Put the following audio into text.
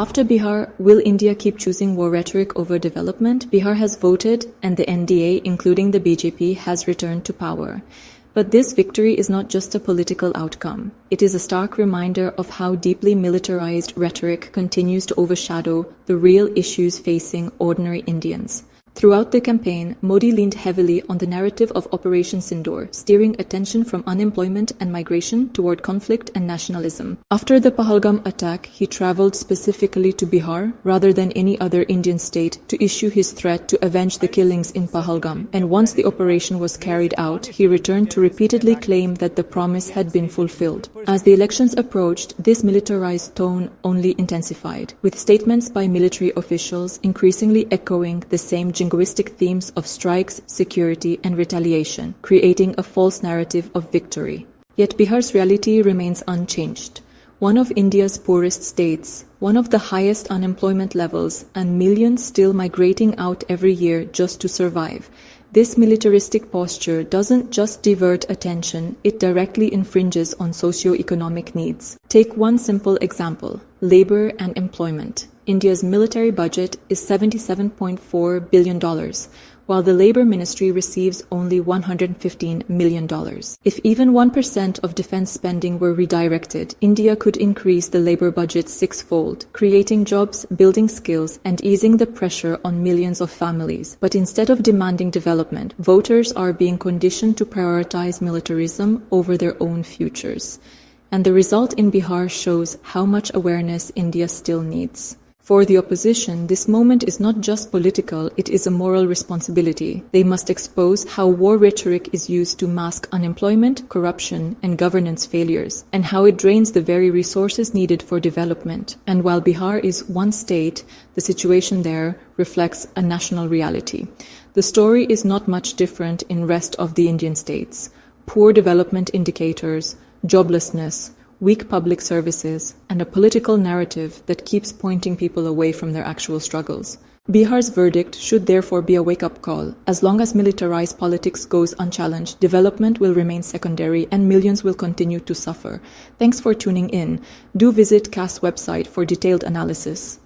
After Bihar, will India keep choosing war rhetoric over development? Bihar has voted and the NDA, including the BJP, has returned to power. But this victory is not just a political outcome. It is a stark reminder of how deeply militarized rhetoric continues to overshadow the real issues facing ordinary Indians. Throughout the campaign, Modi leaned heavily on the narrative of Operation Sindoor, steering attention from unemployment and migration toward conflict and nationalism. After the Pahalgam attack, he traveled specifically to Bihar rather than any other Indian state to issue his threat to avenge the killings in Pahalgam. And once the operation was carried out, he returned to repeatedly claim that the promise had been fulfilled. As the elections approached, this militarized tone only intensified, with statements by military officials increasingly echoing the same jingoistic themes of strikes, security, and retaliation, creating a false narrative of victory. Yet Bihar's reality remains unchanged. One of India's poorest states, one of the highest unemployment levels, and millions still migrating out every year just to survive. This militaristic posture doesn't just divert attention, it directly infringes on socio-economic needs. Take one simple example: labor and employment. India's military budget is $77.4 billion, while the Labor Ministry receives only $115 million. If even 1% of defense spending were redirected, India could increase the labor budget sixfold, creating jobs, building skills, and easing the pressure on millions of families. But instead of demanding development, voters are being conditioned to prioritize militarism over their own futures. And the result in Bihar shows how much awareness India still needs. For the opposition, this moment is not just political, it is a moral responsibility. They must expose how war rhetoric is used to mask unemployment, corruption, and governance failures, and how it drains the very resources needed for development. And while Bihar is one state, the situation there reflects a national reality. The story is not much different in rest of the Indian states. Poor development indicators, joblessness, weak public services, and a political narrative that keeps pointing people away from their actual struggles. Bihar's verdict should therefore be a wake-up call. As long as militarized politics goes unchallenged, development will remain secondary and millions will continue to suffer. Thanks for tuning in. Do visit CASS website for detailed analysis.